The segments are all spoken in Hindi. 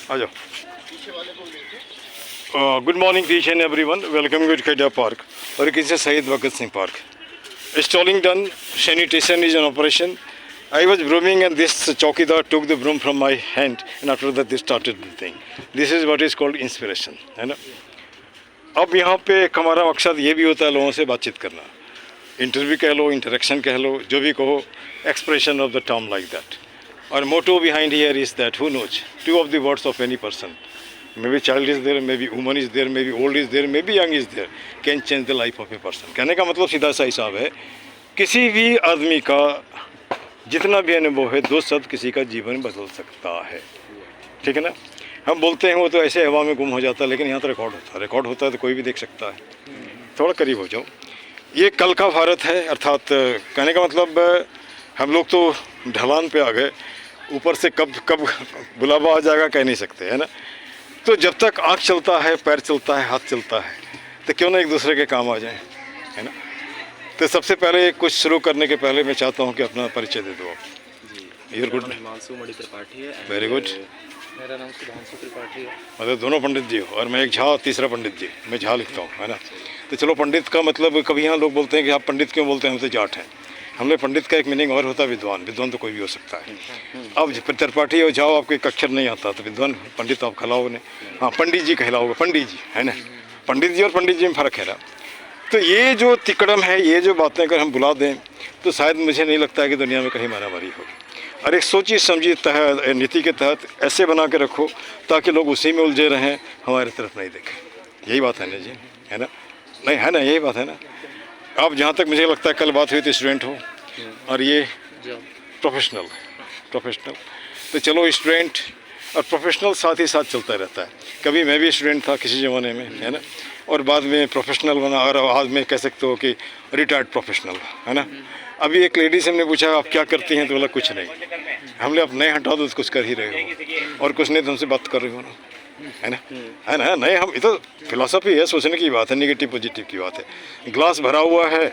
आ जाओ। Good morning to each and everyone. Welcome to Kheda Park. और एक इसे Shaheed Bhagat Singh park. Installing done. Sanitation is an operation. I was brooming and this chowkidar took the broom from my hand and after that they started the thing. This is what is called inspiration, है ना. अब यहाँ पे हमारा मकसद ये भी होता है लोगों से बातचीत करना. इंटरव्यू कह लो, इंटरेक्शन कह लो, जो भी कहो, expression of the term like that. Our motto behind here is that who knows, two of the words of any person, maybe child is there, maybe woman is there, maybe old is there, maybe young is there, can change the life of a person. कहने का मतलब सीधा सा हिसाब है, किसी भी आदमी का जितना भी अनुभव है, 2 शब्द किसी का जीवन बदल सकता है, ठीक है ना. हम बोलते हैं वो तो ऐसे हवा में गुम हो जाता है, लेकिन यहाँ तो रिकॉर्ड होता है तो कोई भी देख सकता है. थोड़ा करीब हो जाओ. ये कल का भारत है, अर्थात कहने का मतलब हम लोग तो ढलान पे आ गए, ऊपर से कब बुलावा आ जाएगा कह नहीं सकते, है ना. तो जब तक आँख चलता है, पैर चलता है, हाथ चलता है, तो क्यों ना एक दूसरे के काम आ जाए, है ना. तो सबसे पहले कुछ शुरू करने के पहले मैं चाहता हूँ कि अपना परिचय दे दो. जी, गुड. हिमांशु मणि त्रिपाठी है. Very good. मेरा नाम सुधांशु त्रिपाठी है. मतलब दोनों पंडित जी हो और मैं एक झा, तीसरा पंडित जी. मैं झा लिखता हूँ, है ना. तो चलो, पंडित का मतलब कभी यहाँ लोग बोलते हैं कि आप पंडित क्यों बोलते हैं, हम तो जाट हैं. हमने पंडित का एक मीनिंग और होता है विद्वान तो कोई भी हो सकता है. अब त्रिपाठी और जाओ, आपको एक अक्षर नहीं आता तो विद्वान पंडित आप खिलाओगे नहीं. हाँ, पंडित जी कहलाओगे, पंडित जी, है ना. पंडित जी और पंडित जी में फ़र्क है ना. तो ये जो तिकड़म है, ये जो बातें अगर हम बुला दें तो शायद मुझे नहीं लगता है कि दुनिया में कहीं मारामारी होगी. और एक सोची समझी तहत नीति के तहत ऐसे बना के रखो ताकि लोग उसी में उलझे रहें, हमारी तरफ नहीं देखें. यही बात है ना जी, है ना. नहीं है ना, यही बात है ना. आप जहाँ तक मुझे लगता है कल बात हुई थी स्टूडेंट हो और ये प्रोफेशनल. तो चलो, स्टूडेंट और प्रोफेशनल साथ ही साथ चलता रहता है. कभी मैं भी स्टूडेंट था किसी ज़माने में, है ना, और बाद में प्रोफेशनल बना और आज में कह सकते हो कि रिटायर्ड प्रोफेशनल, है ना. अभी एक लेडी से हमने पूछा आप क्या करती हैं, तो बोला कुछ नहीं. हमने आप नहीं हटा दो तो कुछ कर ही रहे हो, और कुछ नहीं तो हमसे बात कर रहे हो ना, है ना. है ना. नहीं, हम ये तो फिलॉसफी है, सोचने की बात है, निगेटिव पॉजिटिव की बात है. ग्लास भरा हुआ है,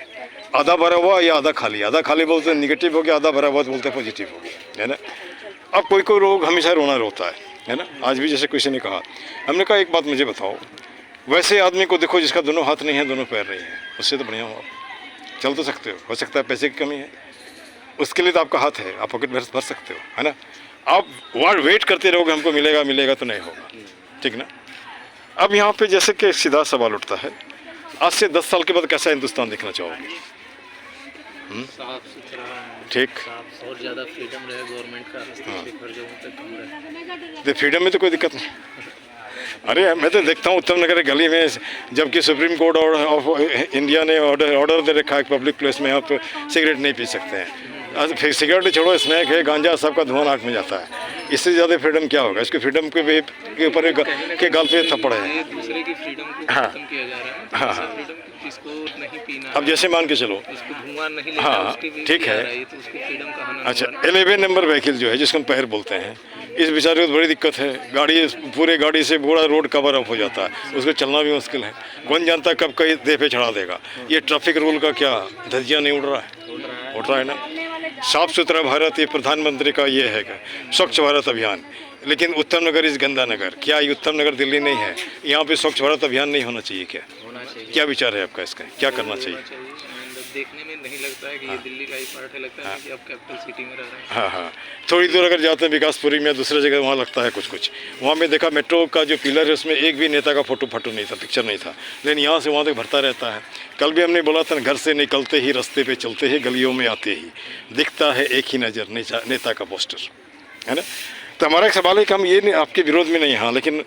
आधा भरा हुआ या आधा खाली बोलते हैं निगेटिव हो गया, आधा भरा हुआ तो बोलते हैं पॉजिटिव हो गया, है ना. अब कोई लोग हमेशा रोता है ना. आज भी जैसे किसी ने कहा, हमने कहा एक बात मुझे बताओ, वैसे आदमी को देखो जिसका दोनों हाथ नहीं है, दोनों पैर नहीं है, उससे तो बढ़िया हो, चल तो सकते हो सकता है पैसे की कमी है, उसके लिए तो आपका हाथ है, आप पॉकेट भर सकते हो, है ना. आप वेट करते रहोगे हमको मिलेगा तो नहीं होगा, ठीक ना. अब यहाँ पे जैसे कि सीधा सवाल उठता है, आज से 10 साल के बाद कैसा हिंदुस्तान देखना चाहोगे. साफ सुथरा, ठीक, और ज़्यादा फ्रीडम रहे गवर्नमेंट का, हर जगह तक कम रहे. तो फ्रीडम में तो कोई दिक्कत नहीं. अरे मैं तो देखता हूँ उत्तम नगर गली में, जबकि सुप्रीम कोर्ट ऑफ इंडिया ने ऑर्डर दे रखा है पब्लिक प्लेस में आप सिगरेट नहीं पी सकते हैं. फिर सिगरेट छोड़ो, स्नैक है, गांजा, सबका धुआं नाक में जाता है. इससे ज़्यादा फ्रीडम क्या होगा. इसके फ्रीडम के ऊपर के गाल पे थप्पड़ है. दूसरे की फ्रीडम को खत्म किया जा रहा है. हाँ, जिसको नहीं पीना, अब जैसे मान के चलो, उसको धुआं नहीं लेना, हाँ ठीक है. तो उसकी फ्रीडम का हानि. अच्छा, 11 नंबर व्हीकल जो है जिसको हम पैर बोलते हैं, इस बेचारे को बड़ी दिक्कत है. पूरे गाड़ी से पूरा रोड कवर अप हो जाता है, उसको चलना भी मुश्किल है. कौन जानता कब कहीं देह पे चढ़ा देगा. ये ट्रैफिक रूल का क्या धज्जियाँ नहीं उड़ रहा है ना. साफ सुथरा भारत, ये प्रधानमंत्री का ये है स्वच्छ भारत अभियान. लेकिन उत्तम नगर इस गंदा नगर. क्या ये उत्तम नगर दिल्ली नहीं है? यहाँ पे स्वच्छ भारत अभियान नहीं होना चाहिए क्या? क्या विचार है आपका इसका, क्या करना चाहिए? देखने में नहीं लगता है कि ये दिल्ली का ही पार्ट है, लगता है कि आप कैपिटल सिटी में रह रहे हैं. हाँ, थोड़ी दूर अगर जाते हैं विकासपुरी में, दूसरी जगह वहाँ लगता है कुछ. वहाँ में देखा मेट्रो का जो पिलर है उसमें एक भी नेता का फोटो नहीं था, पिक्चर नहीं था. लेकिन यहाँ से वहाँ तक भरता रहता है. कल भी हमने बोला था, घर से निकलते ही, रास्ते पे चलते ही, गलियों में आते ही दिखता है एक ही नज़र नेता का पोस्टर, है ना. तो हमारा एक सवाल है कि हम ये आपके विरोध में नहीं, हाँ, लेकिन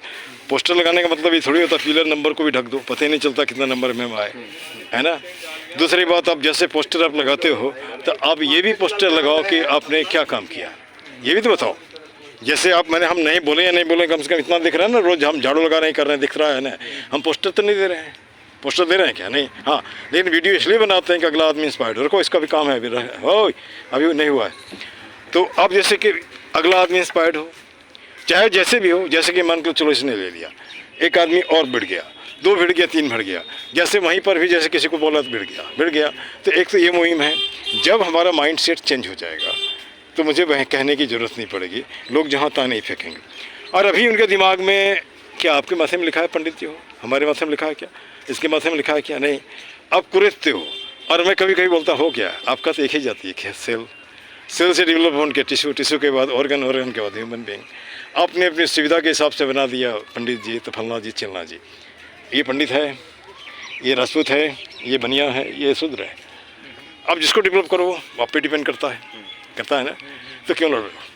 पोस्टर लगाने का मतलब ये थोड़ी होता पिलर नंबर को भी ढक दो, पता ही नहीं चलता कितना नंबर में हम आए, है ना. दूसरी बात, आप जैसे पोस्टर आप लगाते हो तो आप ये भी पोस्टर लगाओ कि आपने क्या काम किया, ये भी तो बताओ. जैसे हम नहीं बोले या नहीं बोले, कम से कम इतना दिख रहा है ना, रोज़ हम झाड़ू लगा रहे हैं, कर रहे हैं, दिख रहा है ना. हम पोस्टर तो नहीं दे रहे हैं. पोस्टर दे रहे हैं क्या? नहीं. हाँ, लेकिन वीडियो इसलिए बनाते हैं कि अगला आदमी इंस्पायर्ड हो. इसका भी काम है, अभी नहीं हुआ है. तो अब जैसे कि अगला आदमी इंस्पायर्ड हो, चाहे जैसे भी हो. जैसे कि मान के चलो इसने ले लिया, एक आदमी और बढ़ गया, 2 भिड़ गया, 3 बढ़ गया. जैसे वहीं पर भी जैसे किसी को बोला तो भिड़ गया. तो एक तो ये मुहिम है. जब हमारा माइंड सेट चेंज हो जाएगा तो मुझे वह कहने की ज़रूरत नहीं पड़ेगी, लोग जहाँ तहाँ नहीं फेंकेंगे. और अभी उनके दिमाग में क्या आपके माथे में लिखा है पंडित जी हो, हमारे माथे में लिखा है क्या, इसके माथे में लिखा है क्या, नहीं, आप कुरेदते हो। और मैं कभी कभी बोलता हो क्या, आपका तो एक ही जाति है, सेल, सेल से डेवलप होने के टिश्यू, टिश्यू के बाद ऑर्गन, ऑर्गन के बाद ह्यूमन बीइंग। आपने अपनी सुविधा के हिसाब से बना दिया पंडित जी तो फलना जी चिलना जी, ये पंडित है, ये राजपूत है, ये बनिया है, ये शूद्र है। अब जिसको डेवलप करो वो आप पे डिपेंड करता है ना। तो क्यों लड़ रहे हो,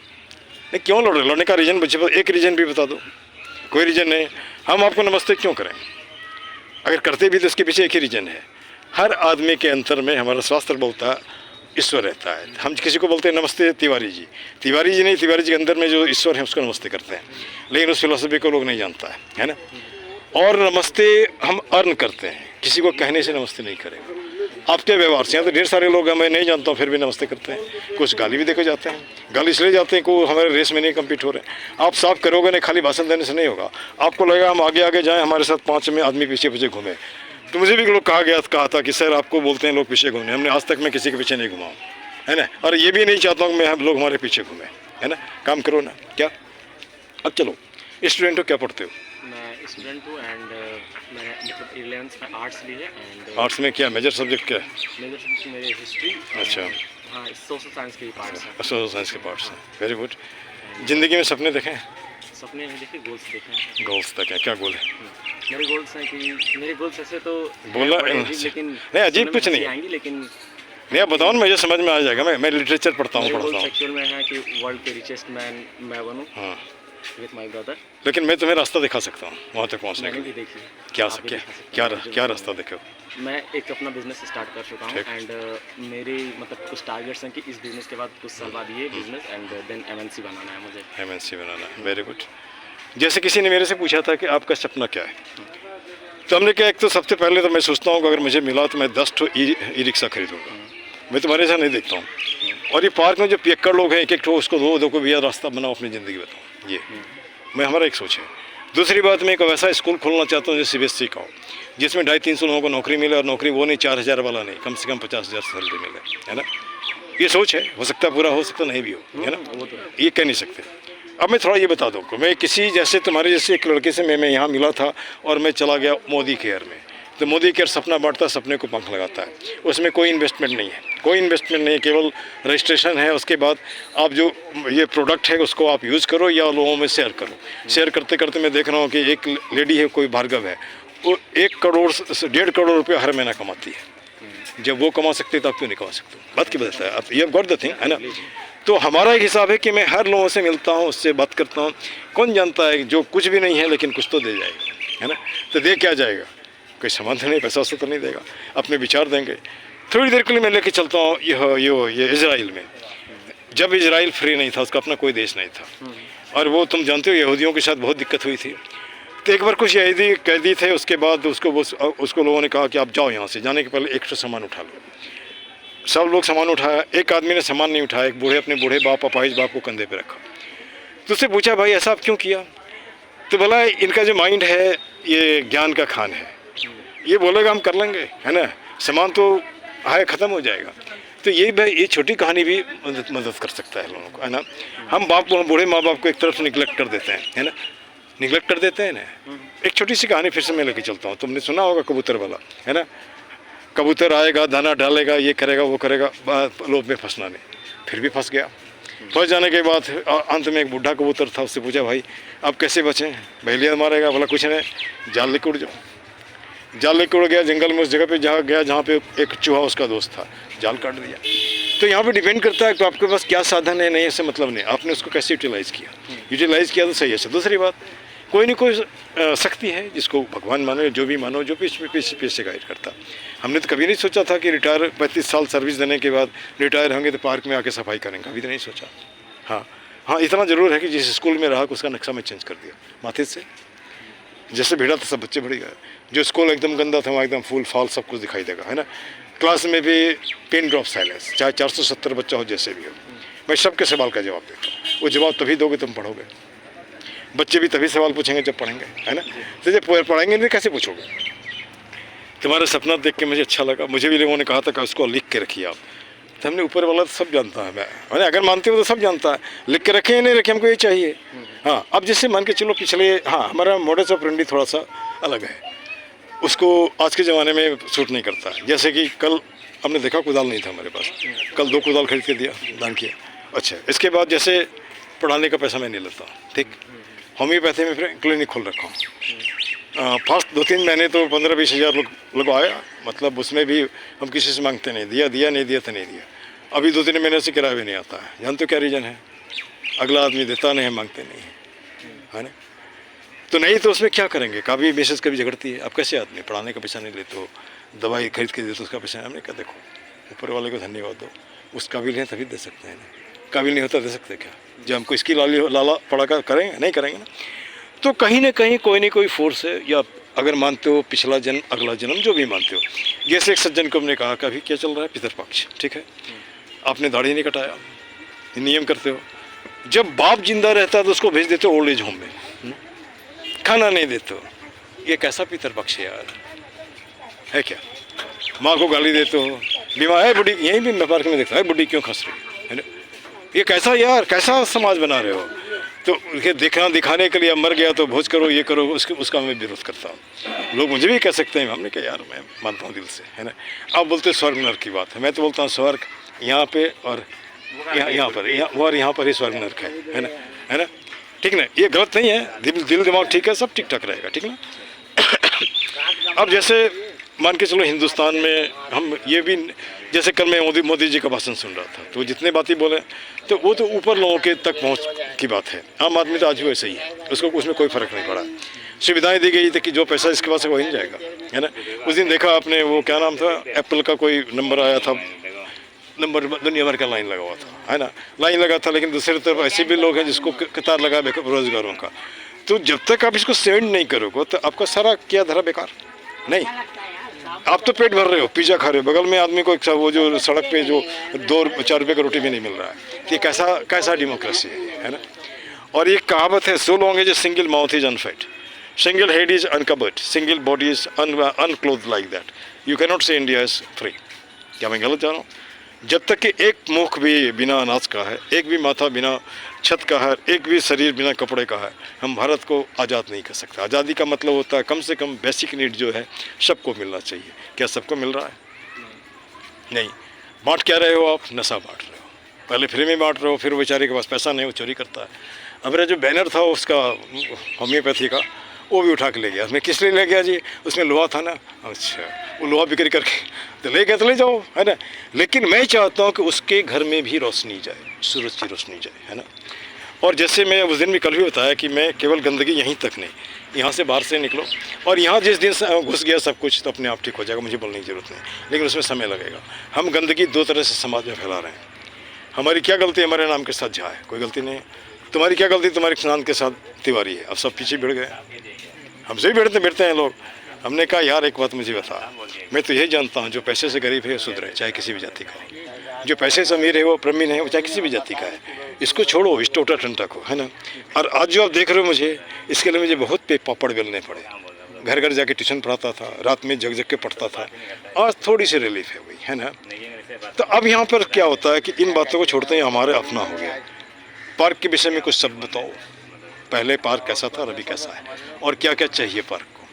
नहीं क्यों लड़ रहे हो, लड़ने का रीज़न बच्चे, एक रीज़न भी बता दो, कोई रीज़न नहीं। हम आपको नमस्ते क्यों करें, अगर करते भी तो इसके पीछे एक ही रीज़न है, हर आदमी के अंतर में हमारा शास्त्र बोलता है ईश्वर रहता है। हम किसी को बोलते हैं नमस्ते तिवारी जी, तिवारी जी नहीं, तिवारी जी के अंदर में जो ईश्वर है उसको नमस्ते करते हैं, लेकिन उस फिलोसफी को लोग नहीं जानता है ना। और नमस्ते हम अर्न करते हैं, किसी को कहने से नमस्ते नहीं करेंगे, आपके व्यवहार से। यहाँ तो ढेर सारे लोग हैं, मैं नहीं जानता हूँ फिर भी नमस्ते करते हैं, कुछ गाली भी देके जाते हैं, गाली इसलिए जाते हैं कि वो हमारे रेस में नहीं कम्पीट हो रहे हैं। आप साफ करोगे नहीं, खाली भाषण देने से नहीं होगा, आपको लगेगा हम आगे आगे जाएँ, हमारे साथ 5 में आदमी पीछे पीछे घूमे। तो मुझे भी लोग कहा था कि सर आपको बोलते हैं लोग पीछे घूमने, हमने आज तक मैं किसी के पीछे नहीं घुमा हूँ, है ना। और ये भी नहीं चाहता हूँ मैं हम लोग हमारे पीछे घूमें, है ना। काम करो ना क्या। अब चलो, स्टूडेंट हो, क्या पढ़ते हो। मैं स्टूडेंट हूँ एंड मैंने मतलब 11th में आर्ट्स ली है एंड आर्ट्स में क्या मेजर सब्जेक्ट क्या है। मेजर सब्जेक्ट मेरे हिस्ट्री। अच्छा। हाँ, सोशल साइंस के पार्ट्स हैं। सोशल साइंस के पार्ट्स हैं, वेरी गुड। ज़िंदगी में सपने देखें, सपने नहीं देखे, गोल्स देखे हैं। गोल्स देखें, क्या गोल है। मेरे गोल्स हैं कि मेरे गोल्स ऐसे तो बोला लेकिन नहीं, अजीब कुछ नहीं आएंगे, लेकिन नहीं आप बताओ ना, मुझे समझ में आ जाएगा। मैं लिटरेचर पढ़ता हूँ एक्चुअल में है कि वर्ल्ड के रिचेस्ट मैन मैं बनूँ। हाँ, विद माय ब्रदर। लेकिन मैं तुम्हें रास्ता दिखा सकता हूँ वहाँ तक पहुँचने के मैंने भी लिए। देखी है। क्या आप भी क्या दिखा सकते क्या हैं। क्या रास्ता देखो। मैं एक अपना बिजनेस स्टार्ट कर चुका हूँ ठीक। एंड मेरे मतलब कुछ टारगेट्स हैं कि इस बिजनेस के बाद कुछ साल बाद ये बिजनेस एंड देन MNC बनाना है मुझे। MNC बनाना है, वेरी गुड। जैसे किसी ने मेरे से पूछा था कि आपका सपना क्या है, तो हमने कहा एक तो सबसे पहले तो मैं सोचता हूँ कि अगर मुझे मिला तो मैं 10 ठो ई रिक्शा खरीदूँगा। मैं तुम्हारे साथ नहीं देखता हूँ। और ये पार्क में जो पियक्कड़ लोग हैं, एक एक ठो उसको दो को भैया रास्ता बनाओ अपनी ज़िंदगी बताओ, ये मैं हमारा एक सोच है। दूसरी बात, मैं एक वैसा स्कूल खोलना चाहता हूँ जो CBSE का हो, जिसमें 250-300 लोगों को नौकरी मिले, और नौकरी वो नहीं 4000 वाला नहीं, कम से कम 50,000 सैलरी मिले, है ना। ये सोच है, हो सकता है पूरा हो सकता नहीं भी हो, है ना, ये कह नहीं सकते। अब मैं थोड़ा ये बता दूँ कि मैं किसी जैसे तुम्हारे जैसे एक लड़के से मैं यहाँ मिला था और मैं चला गया मोदी केयर में। तो मोदी केयर सपना बांटता, सपने को पंख लगाता है, उसमें कोई इन्वेस्टमेंट नहीं है, कोई इन्वेस्टमेंट नहीं है, केवल रजिस्ट्रेशन है। उसके बाद आप जो ये प्रोडक्ट है उसको आप यूज़ करो या लोगों में शेयर करो। शेयर करते करते मैं देख रहा हूँ कि एक लेडी है, कोई भार्गव है, वो 1 करोड़ से 1.5 करोड़ रुपये हर महीना कमाती है। जब वो कमा सकते तो आप क्यों नहीं कमा सकते। बात की बदलता है, आप ये गॉट द थिंग, है ना। तो हमारा एक हिसाब है कि मैं हर लोगों से मिलता हूँ, उससे बात करता हूँ। कौन जानता है जो कुछ भी नहीं है लेकिन कुछ तो दे जाएगा, है ना। तो दे क्या जाएगा, कोई सामान तो नहीं, पैसा वैसा तो नहीं देगा, अपने विचार देंगे। थोड़ी देर के लिए मैं लेके चलता हूँ ये इजराइल में। जब इजराइल फ्री नहीं था, उसका अपना कोई देश नहीं था, और वो तुम जानते हो यहूदियों के साथ बहुत दिक्कत हुई थी। तो एक बार कुछ यहूदी कैदी थे, उसके बाद उसको लोगों ने कहा कि आप जाओ यहाँ से, जाने के पहले एक्स्ट्रा सामान उठा लो। सब लोग सामान उठाया, एक आदमी ने सामान नहीं उठाया, एक बूढ़े अपने बूढ़े बाप अपाहिज बाप को कंधे पे रखा। तो उससे पूछा भाई ऐसा आप क्यों किया। तो बोला इनका जो माइंड है ये ज्ञान का खान है, ये बोलेगा हम कर लेंगे, है ना, सामान तो है ख़त्म हो जाएगा। तो ये छोटी कहानी भी मदद कर सकता है लोगों को, है ना। हम बूढ़े माँ बाप को एक तरफ से निगलेक्ट कर देते हैं, है ना, निगलेक्ट कर देते हैं ना। एक छोटी सी कहानी फिर से मैं लेके चलता हूँ, तुमने सुना होगा कबूतर वाला, है ना। कबूतर आएगा, दाना डालेगा, ये करेगा वो करेगा, लोभ में फंसना नहीं, फिर भी फंस गया। फंस जाने के बाद अंत में एक बूढ़ा कबूतर था, उससे पूछा भाई अब कैसे बचें, बहेलिया मारेगा। बोला कुछ नहीं, जाल लेके उड़ जाओ। जाल लेके उड़ गया जंगल में, उस जगह पे जहाँ पे एक चूहा उसका दोस्त था, जाल काट दिया। तो यहाँ पे डिपेंड करता है कि आपके पास क्या साधन है, नहीं ऐसे मतलब नहीं, आपने उसको कैसे यूटिलाइज़ किया तो सही है। दूसरी बात, कोई नहीं कोई शक्ति है जिसको भगवान मानो, जो भी मानो, जो पीछे से गाइड करता। हमने तो कभी नहीं सोचा था कि 35 साल सर्विस देने के बाद रिटायर होंगे तो पार्क में आके सफाई करेंगे, कभी तो नहीं सोचा। हाँ, इतना ज़रूर है कि जिस स्कूल में रहा उसका नक्शा मैं चेंज कर दिया माथे से। जैसे भिड़ा था सब बच्चे बढ़ गए, जो स्कूल एकदम गंदा था वहाँ एकदम फूल फाल सब कुछ दिखाई देगा, है ना। क्लास में भी पिन ड्रॉप साइलेंस, चाहे 470 बच्चा हो, जैसे भी हो, मैं सबके सवाल का जवाब देता हूँ। वो जवाब तभी दोगे तुम पढ़ोगे, बच्चे भी तभी सवाल पूछेंगे जब पढ़ेंगे, है ना। तो जब पढ़ेंगे नहीं कैसे पूछोगे। तुम्हारा सपना देख के मुझे अच्छा लगा, मुझे भी लोगों ने कहा था कि उसको लिख के रखिए आप, तो हमने ऊपर वाला तो सब जानता है, मैंने अगर मानते हो तो सब जानता है, लिख के रखे या नहीं रखे हमको ये चाहिए। हाँ, अब जैसे मान के चलो पिछले, हाँ हमारा मॉडल्स ऑफ रंडी थोड़ा सा अलग है, उसको आज के ज़माने में सूट नहीं करता। जैसे कि कल हमने देखा कुदाल नहीं था हमारे पास, कल 2 कुदाल खरीद के दिया, दान किया। अच्छा, इसके बाद जैसे पढ़ाने का पैसा मैं नहीं लेता, ठीक, होम्योपैथी में फिर क्लिनिक खोल रखा हूँ। फर्स्ट 2-3 महीने तो 15-20 हज़ार लोग आया, मतलब उसमें भी हम किसी से मांगते नहीं, दिया नहीं दिया तो नहीं दिया। अभी 2-3 महीने से किराया भी नहीं आता है, जानते हो क्या रीज़न है? अगला आदमी देता नहीं है, मांगते नहीं है ना। तो नहीं तो उसमें क्या करेंगे, कभी मिसेस कभी झगड़ती है, अब कैसे आदमी पढ़ाने का पैसा नहीं लेते हो, दवाई खरीद के देते हो उसका पैसा। हमने कहा देखो ऊपर वाले को धन्यवाद दो, उस काबिल है तभी दे सकते हैं ना, काबिल नहीं होता दे सकते क्या? जब हमको इसकी लाला पड़ा कर करेंगे, नहीं करेंगे ना। तो कहीं ना कहीं कोई ना कोई फोर्स है, या अगर मानते हो पिछला जन्म अगला जन्म जो भी मानते हो। जैसे एक सज्जन को हमने कहा कभी क्या चल रहा है, पितरपक्ष, ठीक है, आपने दाढ़ी नहीं कटाया, नियम करते हो, जब बाप जिंदा रहता है तो उसको भेज देते हो ओल्ड एज होम में, खाना नहीं देते हो, ये कैसा पितरपक्ष है यार, है क्या? माँ को गाली देते हो, बीमार है बुढ़ी, यहीं भी मैं पार्क में देखता है बुढ़ी क्यों खस रही है ना, ये कैसा यार, कैसा समाज बना रहे हो? तो ये दिखाने के लिए मर गया तो भोज करो, ये करो, उसका मैं विरोध करता हूँ। लोग मुझे भी कह सकते हैं, हमने कहा यार मैं मानता हूँ दिल से, है ना। आप बोलते स्वर्ग नर्क की बात है, मैं तो बोलता हूँ स्वर्ग यहाँ पे और यहाँ पर, और यहाँ पर ही स्वर्ग नर्क है ना, है ना, ठीक ना, ये गलत नहीं है, दिल दिमाग ठीक है, सब ठीक ठाक रहेगा, ठीक ना। अब जैसे मान के चलो हिंदुस्तान में हम ये भी, जैसे कल मैं मोदी जी का भाषण सुन रहा था, तो जितने बातें बोले तो वो तो ऊपर लोगों के तक पहुंच की बात है, आम आदमी तो आज भी वैसे ही है, उसको उसमें कोई फ़र्क नहीं पड़ा। सुविधाएं दी गई थी कि जो पैसा इसके पास है वही नहीं जाएगा, है ना। उस दिन देखा आपने वो क्या नाम था, एप्पल का कोई नंबर आया था, नंबर दुनिया भर का लाइन लगा हुआ था, है ना, लाइन लगा था, लेकिन दूसरी तरफ ऐसे भी लोग हैं जिसको कतार लगा बेरोजगारों का। तो जब तक आप इसको सेंड नहीं करोगे तो आपका सारा क्या धरा बेकार नहीं। आप तो पेट भर रहे हो, पिज़्ज़ा खा रहे हो, बगल में आदमी को एक वो जो सड़क पे जो 2-4 रुपये का रोटी भी नहीं मिल रहा है, ये कैसा डेमोक्रेसी है ना। और एक कहावत है, so long as a single mouth is unfed, single head is uncovered, single body is unclothe like that, you can not say India is free. क्या मैं गलत जा रहा हूँ? जब तक कि एक मुख भी बिना अनाज का है, एक भी माथा बिना छत का है, एक भी शरीर बिना कपड़े का है, हम भारत को आज़ाद नहीं कर सकते। आज़ादी का मतलब होता है कम से कम बेसिक नीड जो है सबको मिलना चाहिए। क्या सबको मिल रहा है? नहीं। बांट क्या रहे हो आप? नशा बांट रहे हो। पहले फ्री में बांट रहे हो, फिर बेचारे के पास पैसा नहीं, वो चोरी करता है। अब मेरा जो बैनर था उसका होम्योपैथी का, वो भी उठा के ले गया। उसमें किस लिए ले गया जी? उसमें लोहा था ना, अच्छा वो लोहा बिक्री करके तो ले गया, तो ले जाओ, है ना। लेकिन मैं चाहता हूँ कि उसके घर में भी रोशनी जाए, सूरज की रोशनी जाए, है ना। और जैसे मैं उस दिन भी कल भी बताया कि मैं केवल गंदगी यहीं तक नहीं, यहाँ से बाहर से निकलो, और यहाँ जिस दिन से घुस गया सब कुछ तो अपने आप ठीक हो जाएगा, मुझे बोलने की ज़रूरत नहीं, लेकिन उसमें समय लगेगा। हम गंदगी 2 तरह से समाज में फैला रहे हैं। हमारी क्या गलती? हमारे नाम के साथ झा है, कोई गलती नहीं है। तुम्हारी क्या गलती? तुम्हारे नाम के साथ तिवारी है। अब सब पीछे भिड़ गए, हमसे भी भिड़ते हैं लोग। हमने कहा यार एक बात मुझे बता, मैं तो यही जानता हूँ जो पैसे से गरीब है सुधरे, चाहे किसी भी जाति का हो, जो पैसे से अमीर है वो प्रवीण है, वो चाहे किसी भी जाति का है। इसको छोड़ो, इस टोटा टंटा को, है ना। और आज जो आप देख रहे हो मुझे, इसके लिए मुझे बहुत पापड़ बेलने पड़े। घर घर जाके ट्यूशन पढ़ाता था, रात में जग जग के पढ़ता था। आज थोड़ी सी रिलीफ है हुई, है ना। तो अब यहाँ पर क्या होता है कि इन बातों को छोड़ते ही हमारे अपना हो गया। पार्क के विषय में कुछ शब्द बताओ, पहले पार्क कैसा था और अभी कैसा है, और क्या क्या चाहिए पार्क को?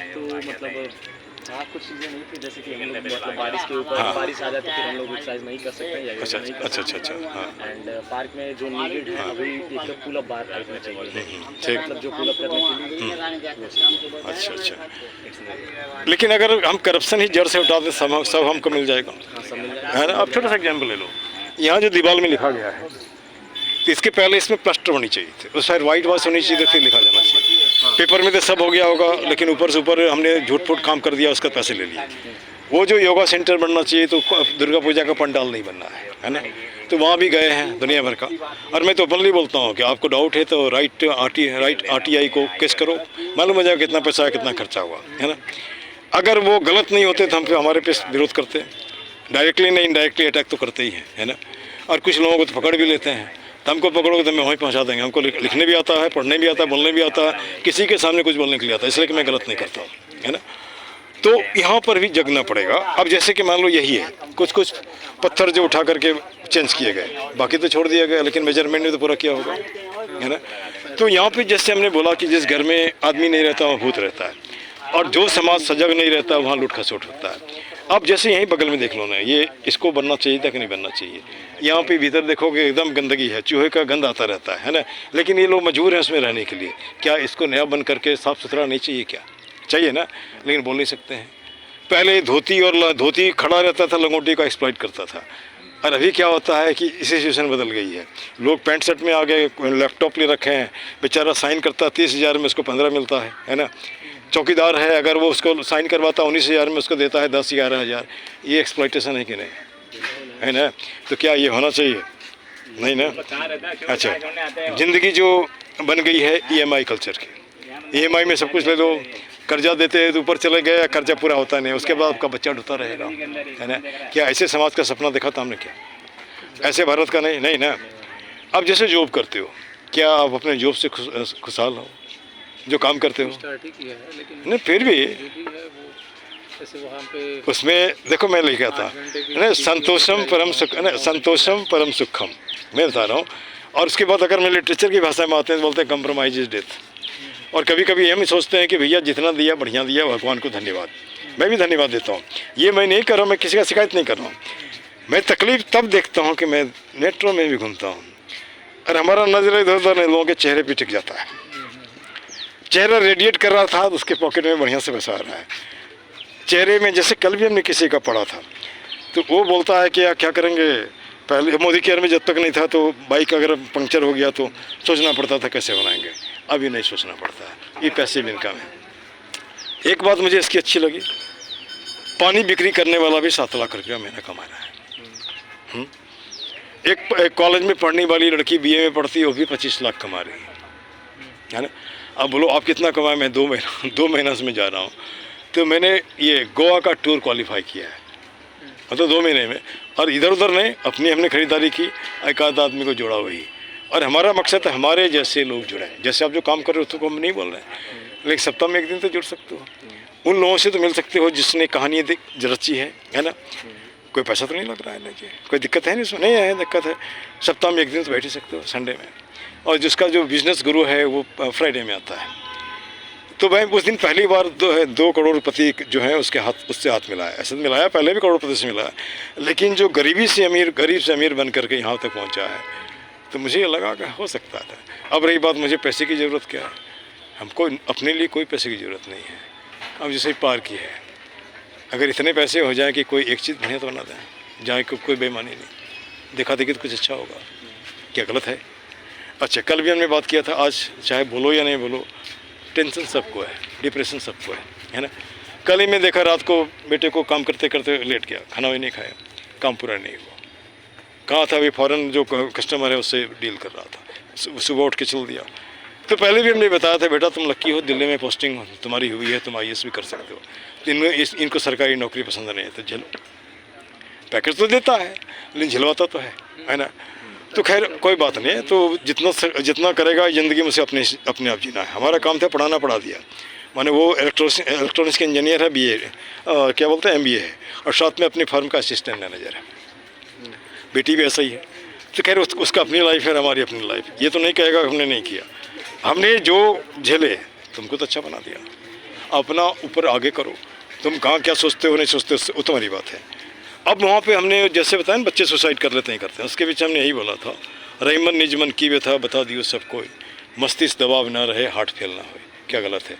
तो मतलब जहाँ कुछ चीज़ें नहीं थी, जैसे कि हम लोग मतलब बारिश के ऊपर बारिश आ जाती है, फिर हम लोग एक्सरसाइज नहीं कर सकते या अच्छा नहीं कर सकते। हाँ। एंड पार्क में जो नीडेड है अभी एक तो पुल अप बार टाइप में चाहिए, ठीक। मतलब जो पुल अप करने के लिए। अच्छा। लेकिन अगर हम करप्शन ही जड़ से उठा दें सब हमको मिल जाएगा, है ना। अब छोटा सा एग्जाम्पल ले लो, यहाँ जो दीवार में लिखा गया है, तो इसके पहले इसमें प्लास्टर होनी चाहिए थी, उस साइड वाइट वॉश होनी चाहिए, फिर लिखा जाना चाहिए। पेपर में तो सब हो गया होगा, लेकिन ऊपर से ऊपर हमने झूठ फूट काम कर दिया, उसका पैसे ले लिए। वो जो योगा सेंटर बनना चाहिए, तो दुर्गा पूजा का पंडाल नहीं बनना है ना। तो वहाँ भी गए हैं दुनिया भर का। और मैं तो ओपनली बोलता हूँ कि आपको डाउट है तो राइट RTI को केस करो, मालूम हो जाएगा कितना पैसा है, कितना खर्चा हुआ, है ना। अगर वो गलत नहीं होते तो हम फिर हमारे पे विरोध करते हैं, डायरेक्टली नहीं इनडायरेक्टली अटैक तो करते ही हैं, है ना। और कुछ लोगों को तो पकड़ भी लेते हैं, तो हमको पकड़ोगे तो मैं वहीं पहुंचा देंगे। हमको लिखने भी आता है, पढ़ने भी आता है, बोलने भी आता है, किसी के सामने कुछ बोलने के लिए आता है, इसलिए कि मैं गलत नहीं करता हूँ, है ना। तो यहाँ पर भी जगना पड़ेगा। अब जैसे कि मान लो यही है, कुछ कुछ पत्थर जो उठा करके चेंज किए गए, बाकी तो छोड़ दिया गया, लेकिन मेजरमेंट ने तो पूरा किया होगा, है ना। तो यहाँ पे जैसे हमने बोला कि जिस घर में आदमी नहीं रहता वहाँ भूत रहता है, और जो समाज सजग नहीं रहता वहाँ लूट खसोट होता है। अब जैसे यहीं बगल में देख लो ना, ये इसको बनना चाहिए था कि नहीं बनना चाहिए। यहाँ पे भीतर देखोगे एकदम गंदगी है, चूहे का गंद आता रहता है ना। लेकिन ये लोग मजबूर हैं उसमें रहने के लिए। क्या इसको नया बन करके साफ़ सुथरा नहीं चाहिए? क्या चाहिए ना, लेकिन बोल नहीं सकते हैं। पहले धोती और धोती खड़ा रहता था, लंगोटी का एक्सप्लॉइट करता था। और अभी क्या होता है कि इसी सिचुएशन बदल गई है। लोग पैंट शर्ट में आ गए, लैपटॉप ले रखे हैं, बेचारा साइन करता 30,000 में, उसको 15 मिलता है ना। चौकीदार है, अगर वो उसको साइन करवाता 19,000 में, उसको देता है 10-11,000। ये एक्सप्लॉइटेशन है कि नहीं, है ना। तो क्या ये होना चाहिए? नहीं ना। अच्छा, ज़िंदगी जो बन गई है EMI कल्चर की। EMI में सब कुछ ले लो, कर्जा देते हैं तो ऊपर चले गए, कर्जा पूरा होता नहीं, उसके बाद आपका बच्चा ढूंढता रहेगा, है ना। क्या ऐसे समाज का सपना देखा था हमने? क्या ऐसे भारत का? नहीं ना। अब जैसे जॉब करते हो, क्या आप अपने जॉब से खुशहाल हो? जो काम करते हो स्टार्ट ही किया है, लेकिन नहीं, फिर भी जो भी है वो जैसे वहाँ पे उसमें देखो मैं लिखा था ना, संतोषम परम सुख, ना संतोषम परम सुखम, मैं बता रहा हूँ। और उसके बाद अगर मैं लिटरेचर की भाषा में आते हैं तो बोलते हैं कंप्रोमाइज इज डेथ। और कभी कभी हम सोचते हैं कि भैया जितना दिया बढ़िया दिया, भगवान को धन्यवाद। मैं भी धन्यवाद देता हूँ। ये मैं नहीं कर रहा हूँ, मैं किसी का शिकायत नहीं कर रहा हूँ। मैं तकलीफ तब देखता हूँ कि मैं मेट्रो में भी घूमता हूँ और हमारा नजर इधर उधर लोगों के चेहरे पे टिक जाता है। चेहरा रेडिएट कर रहा था तो उसके पॉकेट में बढ़िया से पैसा आ रहा है चेहरे में। जैसे कल भी हमने किसी का पढ़ा था, तो वो बोलता है कि यार क्या करेंगे, पहले मोदी केयर में जब तक नहीं था तो बाइक अगर पंक्चर हो गया तो सोचना पड़ता था कैसे बनाएंगे, अभी नहीं सोचना पड़ता है, ये पैसिव इनकम है। एक बात मुझे इसकी अच्छी लगी, पानी बिक्री करने वाला भी 7 लाख रुपया महीना कमा रहा है। एक कॉलेज में पढ़ने वाली लड़की BA में पढ़ती है, वो भी 25 लाख कमा रही है ना। अब बोलो आप कितना कमाए? मैं 2 महीना से मैं जा रहा हूँ, तो मैंने ये गोवा का टूर क्वालिफाई किया है, मतलब 2 महीने में। और इधर उधर नहीं, अपनी हमने खरीदारी की, एक आध आदमी को जोड़ा वही। और हमारा मकसद है हमारे जैसे लोग जुड़े। जैसे आप जो काम कर रहे हो उसको हम नहीं बोल रहे हैं, लेकिन सप्ताह में 1 दिन तो जुड़ सकते हो। उन लोगों से तो मिल सकते हो जिसने कहानी रची है ना। कोई पैसा तो नहीं लग रहा है ना, कोई दिक्कत है नहीं उसमें? नहीं है दिक्कत है। सप्ताह में 1 दिन तो बैठ ही सकते हो, संडे में। और जिसका जो बिजनेस गुरु है वो फ्राइडे में आता है, तो भाई उस दिन पहली बार 2 करोड़पति जो है उसके उससे हाथ मिलाया। ऐसे तो मिलाया, पहले भी करोड़पति से मिला है, लेकिन जो गरीब से अमीर बन करके यहाँ तक पहुँचा है, तो मुझे ये लगा कि हो सकता था। अब रही बात मुझे पैसे की ज़रूरत क्या है, हमको अपने लिए कोई पैसे की ज़रूरत नहीं है। अब जैसे पार की है, अगर इतने पैसे हो जाए कि कोई एक चीज़ बढ़िया तो बना दें, जहाँ कोई बेईमानी नहीं, देखा देखी तो कुछ अच्छा होगा, क्या गलत है? अच्छा, कल भी हमने बात किया था, आज चाहे बोलो या नहीं बोलो, टेंशन सबको है, डिप्रेशन सबको है ना। कल ही मैं देखा रात को बेटे को काम करते करते लेट गया, खाना भी नहीं खाया, काम पूरा नहीं हुआ। कहाँ था? अभी फॉरेन जो कस्टमर है उससे डील कर रहा था, सुबह उठ के चल दिया। तो पहले भी हमने बताया था, बेटा तुम लक्की हो, दिल्ली में पोस्टिंग तुम्हारी हुई है, तुम IAS भी कर सकते हो। तो इनको सरकारी नौकरी पसंद नहीं है, तो झेलो। पैकेज तो देता है लेकिन झिलवाता तो है ना। तो खैर कोई बात नहीं है, तो जितना करेगा ज़िंदगी में उसे अपने आप जीना है। हमारा काम था पढ़ाना, पढ़ा दिया। माने वो इलेक्ट्रॉनिक्स के इंजीनियर है, BA क्या बोलते हैं MBA है, और साथ में अपनी फर्म का असिस्टेंट मैनेजर है। बेटी भी ऐसा ही है। तो खैर उसका अपनी लाइफ है, हमारी अपनी लाइफ। ये तो नहीं कहेगा हमने नहीं किया, हमने जो झेले तुमको तो अच्छा बना दिया। अपना ऊपर आगे करो, तुम कहाँ क्या सोचते हो नहीं सोचते हो वो तुम्हारी बात है। अब वहाँ पे हमने जैसे बताया ना, बच्चे सुसाइड कर लेते हैं, करते हैं, उसके बीच हमने यही बोला था, रहीमन निज मन की व्यथा बता दियो सब कोई, मस्तिष्क दबाव ना रहे, हार्ट फेल ना हो। क्या गलत है?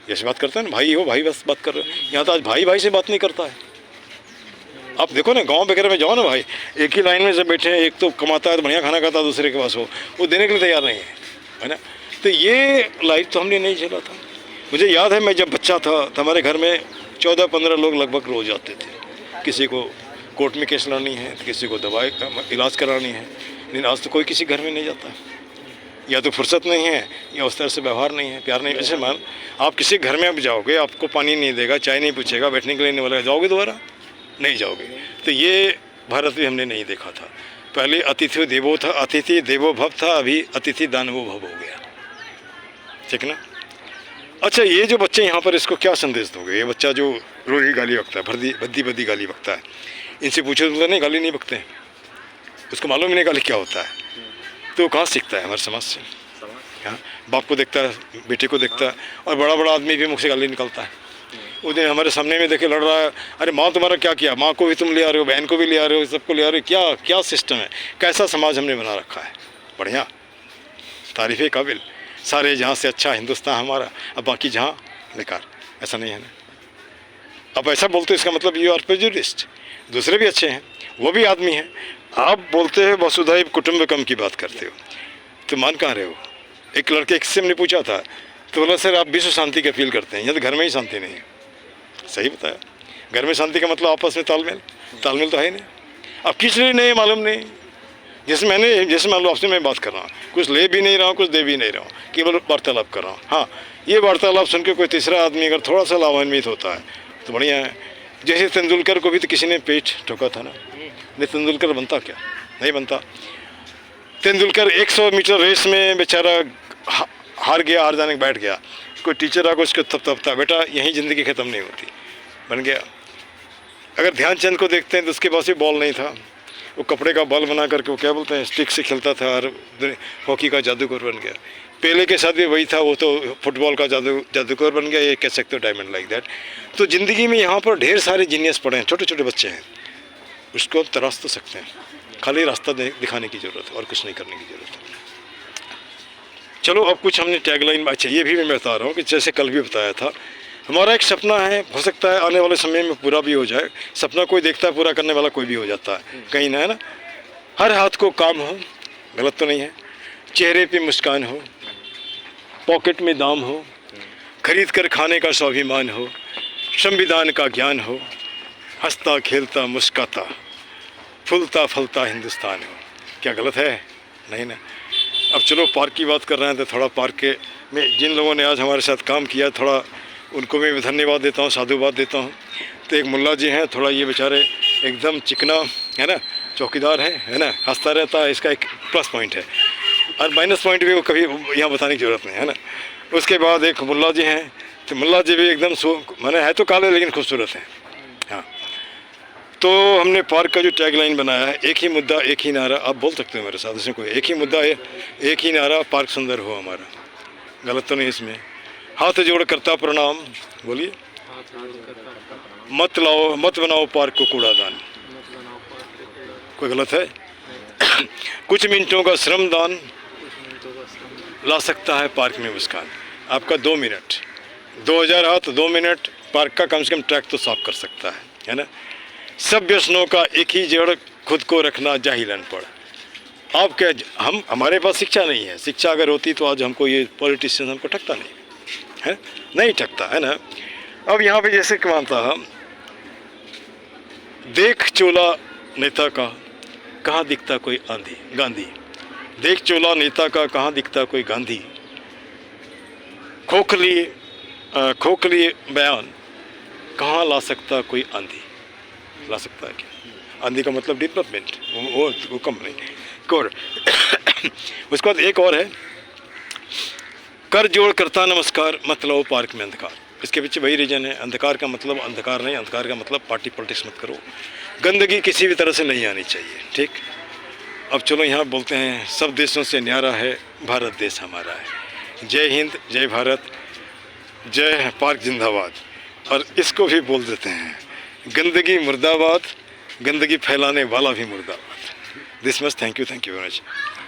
जैसे बात करते हैं ना, भाई हो भाई बस बात कर रहे हो, यहाँ तो आज भाई भाई से बात नहीं करता है। आप देखो ना, गांव वगैरह में जाओ ना, भाई एक ही लाइन में जब बैठे हैं, एक तो कमाता है तो बढ़िया खाना खाता है, दूसरे के पास वो देने के लिए तैयार नहीं है ना। तो ये लाइफ तो हमने नहीं झेला था। मुझे याद है मैं जब बच्चा था तो हमारे घर में 14-15 लोग लगभग रोज़ आते थे। किसी को कोर्ट में केस लड़नी है, तो किसी को दवाई इलाज करानी है, लेकिन आज तो कोई किसी घर में नहीं जाता। या तो फुर्सत नहीं है, या उस तरह से व्यवहार नहीं है, प्यार नहीं। ऐसे मान आप किसी घर में अब जाओगे, आपको पानी नहीं देगा, चाय नहीं पूछेगा, बैठने के लिए नहीं बोलेगा, जाओगे दोबारा? नहीं जाओगे। तो ये भारत भी हमने नहीं देखा था। पहले अतिथि देवो भव था, अभी अतिथि दानवो भव हो गया, ठीक ना। अच्छा, ये जो बच्चे यहाँ पर, इसको क्या संदेश दोगे? ये बच्चा जो रोज ही गाली बकता है, भद्दी भद्दी गाली बकता है। इनसे पूछो तो नहीं, गाली नहीं बकते हैं, उसको मालूम ही नहीं गाली क्या होता है। तो कहाँ सीखता है? हमारे समाज से। हाँ, बाप को देखता है, बेटे को देखता है, और बड़ा बड़ा आदमी भी मुख से गाली निकलता है। उस दिन हमारे सामने में देखे लड़ रहा है, अरे माँ तुम्हारा क्या किया, माँ को भी तुम ले आ रहे हो, बहन को भी ले आ रहे हो, सबको ले आ रहे हो, क्या क्या सिस्टम है, कैसा समाज हमने बना रखा है। बढ़िया, तारीफ़ काबिल, सारे जहाँ से अच्छा हिंदुस्तान हमारा, अब बाकी जहाँ बेकार। ऐसा नहीं है ना। अब ऐसा बोलते इसका मतलब यू आर प्रेजुडिस्ड। दूसरे भी अच्छे हैं, वो भी आदमी हैं। आप बोलते हो वसुधैव कुटुंबकम की बात करते हो, तो मान कहाँ रहे हो? एक लड़के किससे हमने पूछा था, तो बोला सर आप विश्व शांति का फील करते हैं, यहाँ तो घर में ही शांति नहीं है। सही बताया, घर में शांति का मतलब आपस में तालमेल तो है ही नहीं। अब किस लिए नहीं मालूम नहीं। जैसे मान लो आपसे मैं बात कर रहा हूँ, कुछ ले भी नहीं रहा हूँ, कुछ दे भी नहीं रहा हूँ, केवल वार्तालाप कर रहा हूँ। हाँ, ये वार्तालाप सुन के कोई तीसरा आदमी अगर थोड़ा सा लाभान्वित होता है तो बढ़िया है। जैसे तेंदुलकर को भी तो किसी ने पेट ठोका था ना, नहीं तेंदुलकर बनता क्या? नहीं बनता। तेंदुलकर 100 मीटर रेस में बेचारा हार गया, हार जाने के बैठ गया, कोई टीचर आकर उसको थपथपता, बेटा यहीं ज़िंदगी ख़त्म नहीं होती, बन गया। अगर ध्यानचंद को देखते हैं तो उसके पास भी बॉल नहीं था, वो कपड़े का बॉल बना करके, वो क्या बोलते हैं, स्टिक से खेलता था और हॉकी का जादूगर बन गया। पेले के साथ भी वही था, वो तो फुटबॉल का जादूगर बन गया, ये कह सकते हो डायमंड लाइक दैट। तो ज़िंदगी में यहाँ पर ढेर सारे जीनियस पड़े हैं, छोटे छोटे बच्चे हैं, उसको तराश तो सकते हैं, खाली रास्ता दिखाने की ज़रूरत है और कुछ नहीं करने की ज़रूरत है। चलो अब कुछ हमने टैगलाइन, अच्छा ये भी मैं बता रहा हूँ कि जैसे कल भी बताया था, हमारा एक सपना है, हो सकता है आने वाले समय में पूरा भी हो जाए। सपना कोई देखता है, पूरा करने वाला कोई भी हो जाता है कहीं ना, है ना। हर हाथ को काम हो, गलत तो नहीं है, चेहरे पे मुस्कान हो, पॉकेट में दाम हो, खरीद कर खाने का स्वाभिमान हो, संविधान का ज्ञान हो, हंसता खेलता मुस्काता फूलता फलता हिंदुस्तान हो। क्या गलत है? नहीं ना। अब चलो पार्क की बात कर रहे हैं तो थोड़ा पार्क के में जिन लोगों ने आज हमारे साथ काम किया, थोड़ा उनको मैं धन्यवाद देता हूँ, साधुवाद देता हूँ। तो एक मुल्ला जी हैं, थोड़ा ये बेचारे एकदम चिकना है ना, चौकीदार है ना, हंसता रहता है, इसका एक प्लस पॉइंट है, और माइनस पॉइंट भी वो कभी यहाँ बताने की ज़रूरत नहीं है ना। उसके बाद एक मुल्ला जी हैं, तो मुल्ला जी भी एकदम माने है तो काले लेकिन खूबसूरत हैं। हाँ, तो हमने पार्क का जो टैगलाइन बनाया है, एक ही मुद्दा एक ही नारा, आप बोल सकते हो मेरे साथ, इसमें कोई एक ही मुद्दा है, एक ही नारा, पार्क सुंदर हो हमारा। गलत तो नहीं इसमें। हाथ जोड़ करता प्रणाम, बोलिए। मत बनाओ पार्क को कूड़ादान, कोई गलत है? कुछ मिनटों का श्रमदान ला सकता है पार्क में मुस्कान। आपका 2 मिनट, 2000 हाथ 2 मिनट पार्क का कम से कम ट्रैक तो साफ कर सकता है ना। सब व्यसनों का एक ही जड़, खुद को रखना जाहिल अनपढ़। आप क्या, हमारे पास शिक्षा नहीं है, शिक्षा अगर होती तो आज हमको ये पॉलिटिशियन हमको ठगता नहीं है, नहीं ठगता है ना। अब यहाँ पे जैसे मानता हम, देख चोला नेता का कहाँ दिखता कोई आंधी, गांधी। देख चोला नेता का कहाँ दिखता कोई गांधी, खोखली बयान कहाँ ला सकता कोई आंधी। ला सकता है क्या? आंधी का मतलब डेवलपमेंट, वो कम नहीं कोर। उसके बाद एक और है, कर जोड़ करता नमस्कार मतलब पार्क में अंधकार। इसके पीछे वही रीजन है, अंधकार का मतलब अंधकार नहीं, अंधकार का मतलब पार्टी पॉलिटिक्स मत करो, गंदगी किसी भी तरह से नहीं आनी चाहिए, ठीक। अब चलो यहाँ बोलते हैं, सब देशों से न्यारा है भारत देश हमारा है। जय हिंद, जय भारत, जय पार्क जिंदाबाद। और इसको भी बोल देते हैं, गंदगी मुर्दाबाद, गंदगी फैलाने वाला भी मुर्दाबाद। This much, thank you very much.